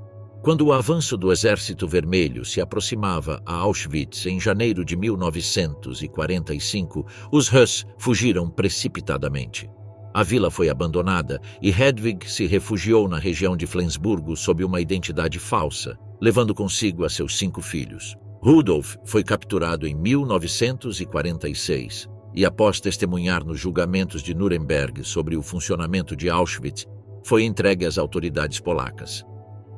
Quando o avanço do Exército Vermelho se aproximava a Auschwitz em janeiro de 1945, os Höss fugiram precipitadamente. A vila foi abandonada e Hedwig se refugiou na região de Flensburgo sob uma identidade falsa, levando consigo a seus 5 filhos. Rudolf foi capturado em 1946 e, após testemunhar nos julgamentos de Nuremberg sobre o funcionamento de Auschwitz, foi entregue às autoridades polacas.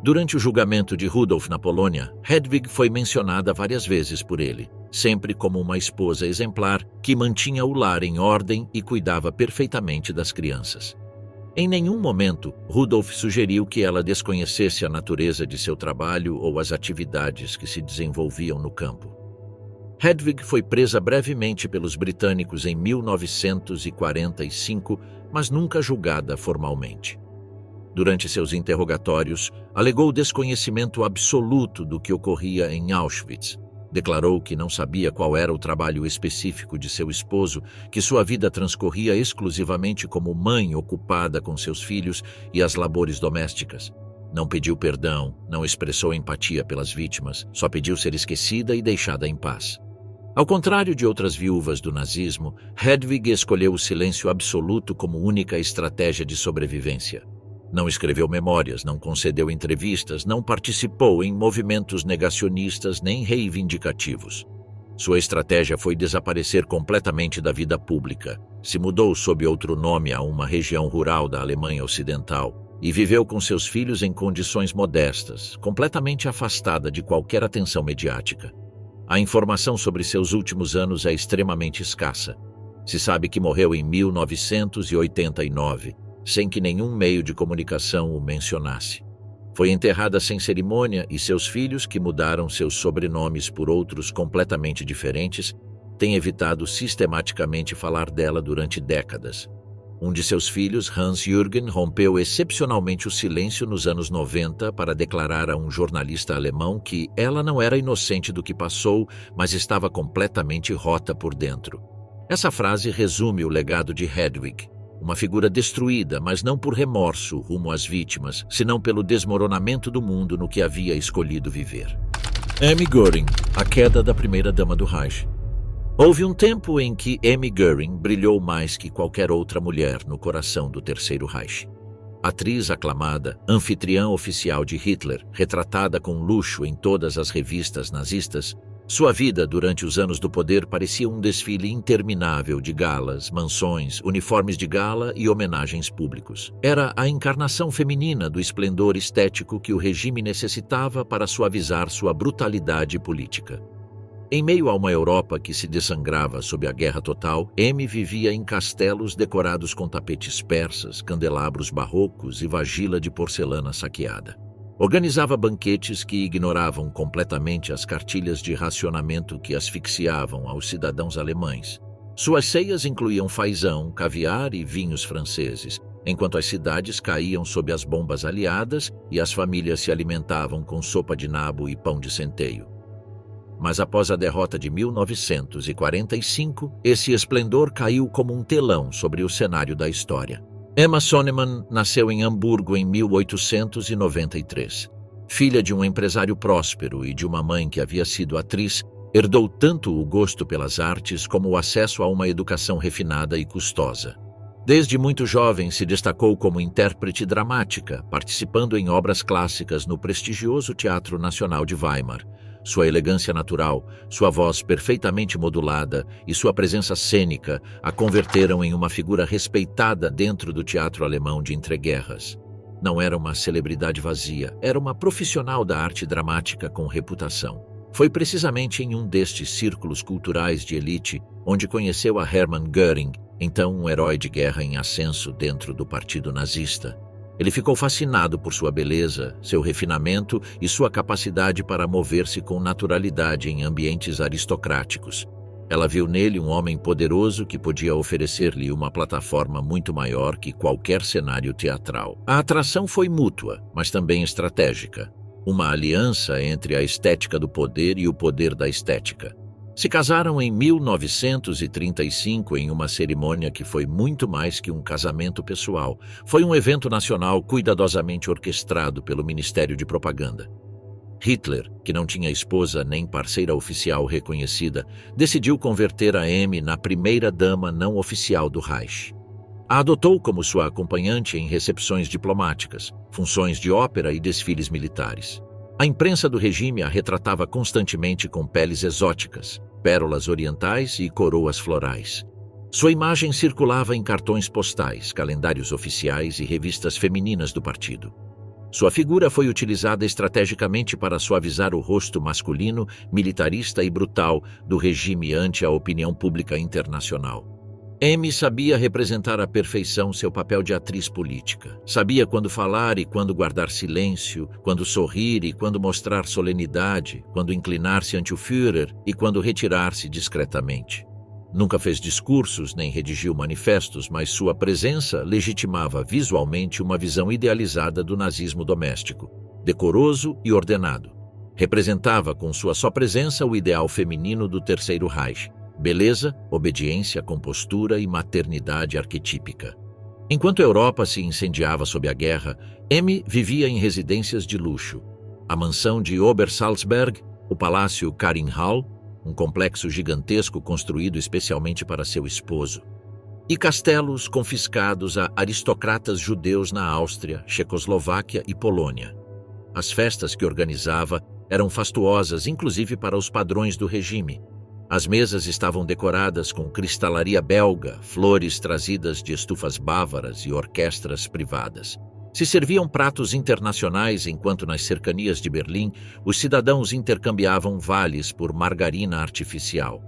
Durante o julgamento de Rudolf na Polônia, Hedwig foi mencionada várias vezes por ele, sempre como uma esposa exemplar que mantinha o lar em ordem e cuidava perfeitamente das crianças. Em nenhum momento, Rudolf sugeriu que ela desconhecesse a natureza de seu trabalho ou as atividades que se desenvolviam no campo. Hedwig foi presa brevemente pelos britânicos em 1945, mas nunca julgada formalmente. Durante seus interrogatórios, alegou desconhecimento absoluto do que ocorria em Auschwitz. Declarou que não sabia qual era o trabalho específico de seu esposo, que sua vida transcorria exclusivamente como mãe ocupada com seus filhos e as labores domésticas. Não pediu perdão, não expressou empatia pelas vítimas, só pediu ser esquecida e deixada em paz. Ao contrário de outras viúvas do nazismo, Hedwig escolheu o silêncio absoluto como única estratégia de sobrevivência. Não escreveu memórias, não concedeu entrevistas, não participou em movimentos negacionistas nem reivindicativos. Sua estratégia foi desaparecer completamente da vida pública. Se mudou sob outro nome a uma região rural da Alemanha Ocidental e viveu com seus filhos em condições modestas, completamente afastada de qualquer atenção mediática. A informação sobre seus últimos anos é extremamente escassa. Se sabe que morreu em 1989, sem que nenhum meio de comunicação o mencionasse. Foi enterrada sem cerimônia e seus filhos, que mudaram seus sobrenomes por outros completamente diferentes, têm evitado sistematicamente falar dela durante décadas. Um de seus filhos, Hans-Jürgen, rompeu excepcionalmente o silêncio nos anos 90 para declarar a um jornalista alemão que ela não era inocente do que passou, mas estava completamente rota por dentro. Essa frase resume o legado de Hedwig, uma figura destruída, mas não por remorso rumo às vítimas, senão pelo desmoronamento do mundo no que havia escolhido viver. Emmy Göring, a queda da primeira-dama do Reich. Houve um tempo em que Emmy Göring brilhou mais que qualquer outra mulher no coração do Terceiro Reich. Atriz aclamada, anfitriã oficial de Hitler, retratada com luxo em todas as revistas nazistas, sua vida durante os anos do poder parecia um desfile interminável de galas, mansões, uniformes de gala e homenagens públicos. Era a encarnação feminina do esplendor estético que o regime necessitava para suavizar sua brutalidade política. Em meio a uma Europa que se dessangrava sob a Guerra Total, Emmy vivia em castelos decorados com tapetes persas, candelabros barrocos e vagila de porcelana saqueada. Organizava banquetes que ignoravam completamente as cartilhas de racionamento que asfixiavam aos cidadãos alemães. Suas ceias incluíam fazão, caviar e vinhos franceses, enquanto as cidades caíam sob as bombas aliadas e as famílias se alimentavam com sopa de nabo e pão de centeio. Mas após a derrota de 1945, esse esplendor caiu como um telão sobre o cenário da história. Emma Sonnemann nasceu em Hamburgo em 1893. Filha de um empresário próspero e de uma mãe que havia sido atriz, herdou tanto o gosto pelas artes como o acesso a uma educação refinada e custosa. Desde muito jovem se destacou como intérprete dramática, participando em obras clássicas no prestigioso Teatro Nacional de Weimar. Sua elegância natural, sua voz perfeitamente modulada e sua presença cênica a converteram em uma figura respeitada dentro do teatro alemão de entreguerras. Não era uma celebridade vazia, era uma profissional da arte dramática com reputação. Foi precisamente em um destes círculos culturais de elite onde conheceu a Hermann Göring, então um herói de guerra em ascenso dentro do partido nazista. Ele ficou fascinado por sua beleza, seu refinamento e sua capacidade para mover-se com naturalidade em ambientes aristocráticos. Ela viu nele um homem poderoso que podia oferecer-lhe uma plataforma muito maior que qualquer cenário teatral. A atração foi mútua, mas também estratégica. Uma aliança entre a estética do poder e o poder da estética. Se casaram em 1935 em uma cerimônia que foi muito mais que um casamento pessoal. Foi um evento nacional cuidadosamente orquestrado pelo Ministério de Propaganda. Hitler, que não tinha esposa nem parceira oficial reconhecida, decidiu converter a Emmy na primeira-dama não oficial do Reich. A adotou como sua acompanhante em recepções diplomáticas, funções de ópera e desfiles militares. A imprensa do regime a retratava constantemente com peles exóticas, pérolas orientais e coroas florais. Sua imagem circulava em cartões postais, calendários oficiais e revistas femininas do partido. Sua figura foi utilizada estrategicamente para suavizar o rosto masculino, militarista e brutal do regime ante a opinião pública internacional. Emmy sabia representar à perfeição seu papel de atriz política. Sabia quando falar e quando guardar silêncio, quando sorrir e quando mostrar solenidade, quando inclinar-se ante o Führer e quando retirar-se discretamente. Nunca fez discursos nem redigiu manifestos, mas sua presença legitimava visualmente uma visão idealizada do nazismo doméstico, decoroso e ordenado. Representava com sua só presença o ideal feminino do Terceiro Reich: beleza, obediência, compostura e maternidade arquetípica. Enquanto a Europa se incendiava sob a guerra, M vivia em residências de luxo. A mansão de Obersalzberg, o Palácio Karin-Hall, um complexo gigantesco construído especialmente para seu esposo, e castelos confiscados a aristocratas judeus na Áustria, Checoslováquia e Polônia. As festas que organizava eram fastuosas, inclusive para os padrões do regime. As mesas estavam decoradas com cristalaria belga, flores trazidas de estufas bávaras e orquestras privadas. Se serviam pratos internacionais enquanto nas cercanias de Berlim, os cidadãos intercambiavam vales por margarina artificial.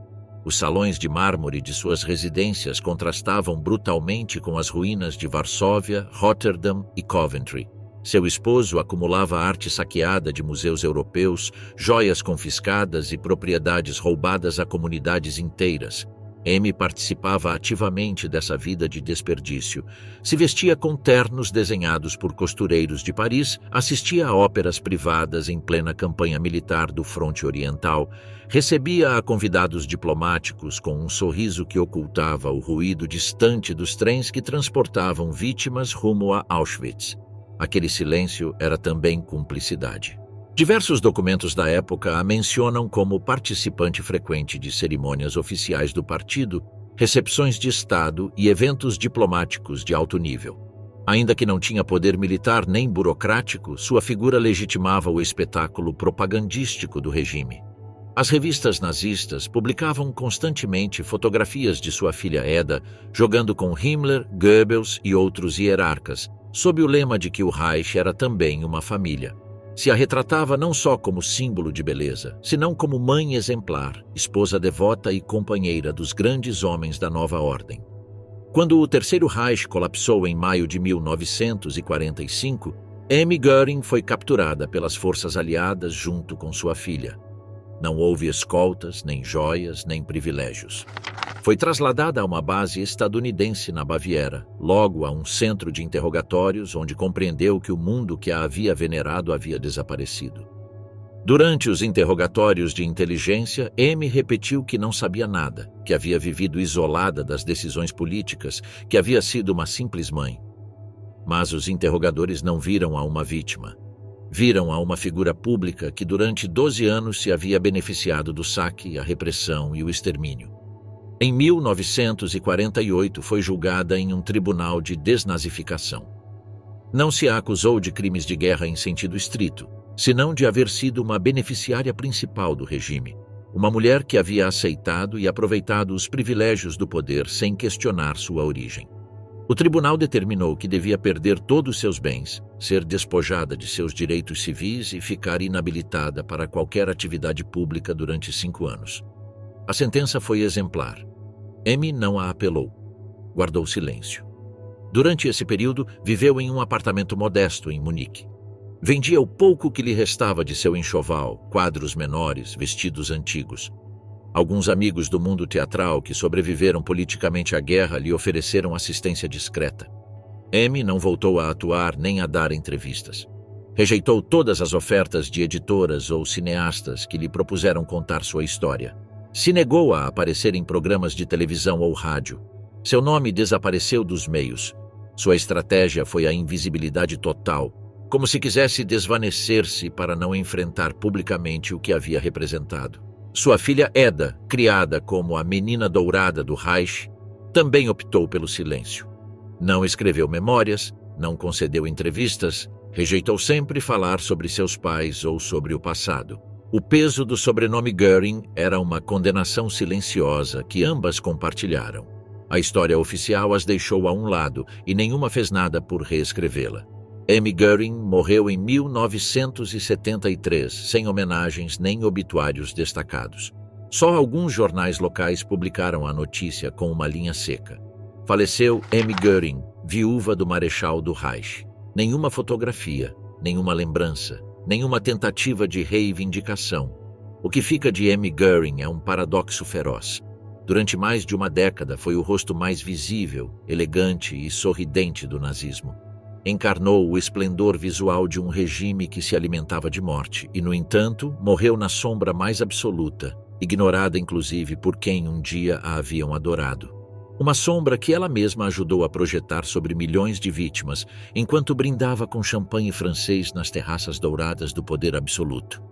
Os salões de mármore de suas residências contrastavam brutalmente com as ruínas de Varsóvia, Rotterdam e Coventry. Seu esposo acumulava arte saqueada de museus europeus, joias confiscadas e propriedades roubadas a comunidades inteiras. M participava ativamente dessa vida de desperdício. Se vestia com ternos desenhados por costureiros de Paris, assistia a óperas privadas em plena campanha militar do fronte oriental, recebia a convidados diplomáticos com um sorriso que ocultava o ruído distante dos trens que transportavam vítimas rumo a Auschwitz. Aquele silêncio era também cumplicidade. Diversos documentos da época a mencionam como participante frequente de cerimônias oficiais do partido, recepções de Estado e eventos diplomáticos de alto nível. Ainda que não tinha poder militar nem burocrático, sua figura legitimava o espetáculo propagandístico do regime. As revistas nazistas publicavam constantemente fotografias de sua filha Eda jogando com Himmler, Goebbels e outros hierarcas, sob o lema de que o Reich era também uma família. Se a retratava não só como símbolo de beleza, senão como mãe exemplar, esposa devota e companheira dos grandes homens da nova ordem. Quando o Terceiro Reich colapsou em maio de 1945, M. Göring foi capturada pelas forças aliadas junto com sua filha. Não houve escoltas, nem joias, nem privilégios. Foi trasladada a uma base estadunidense na Baviera, logo a um centro de interrogatórios onde compreendeu que o mundo que a havia venerado havia desaparecido. Durante os interrogatórios de inteligência, M repetiu que não sabia nada, que havia vivido isolada das decisões políticas, que havia sido uma simples mãe. Mas os interrogadores não viram a uma vítima. Viram a uma figura pública que durante 12 anos se havia beneficiado do saque, a repressão e o extermínio. Em 1948 foi julgada em um tribunal de desnazificação. Não se a acusou de crimes de guerra em sentido estrito, senão de haver sido uma beneficiária principal do regime, uma mulher que havia aceitado e aproveitado os privilégios do poder sem questionar sua origem. O tribunal determinou que devia perder todos seus bens, ser despojada de seus direitos civis e ficar inabilitada para qualquer atividade pública durante 5 anos. A sentença foi exemplar. M não a apelou. Guardou silêncio. Durante esse período, viveu em um apartamento modesto em Munique. Vendia o pouco que lhe restava de seu enxoval, quadros menores, vestidos antigos. Alguns amigos do mundo teatral que sobreviveram politicamente à guerra lhe ofereceram assistência discreta. M não voltou a atuar nem a dar entrevistas. Rejeitou todas as ofertas de editoras ou cineastas que lhe propuseram contar sua história. Se negou a aparecer em programas de televisão ou rádio. Seu nome desapareceu dos meios. Sua estratégia foi a invisibilidade total, como se quisesse desvanecer-se para não enfrentar publicamente o que havia representado. Sua filha Eda, criada como a menina dourada do Reich, também optou pelo silêncio. Não escreveu memórias, não concedeu entrevistas, rejeitou sempre falar sobre seus pais ou sobre o passado. O peso do sobrenome Göring era uma condenação silenciosa que ambas compartilharam. A história oficial as deixou a um lado e nenhuma fez nada por reescrevê-la. M. Göring morreu em 1973, sem homenagens nem obituários destacados. Só alguns jornais locais publicaram a notícia com uma linha seca. Faleceu M. Göring, viúva do Marechal do Reich. Nenhuma fotografia, nenhuma lembrança, nenhuma tentativa de reivindicação. O que fica de M. Göring é um paradoxo feroz. Durante mais de uma década foi o rosto mais visível, elegante e sorridente do nazismo. Encarnou o esplendor visual de um regime que se alimentava de morte e, no entanto, morreu na sombra mais absoluta, ignorada inclusive por quem um dia a haviam adorado. Uma sombra que ela mesma ajudou a projetar sobre milhões de vítimas, enquanto brindava com champanhe francês nas terraças douradas do poder absoluto.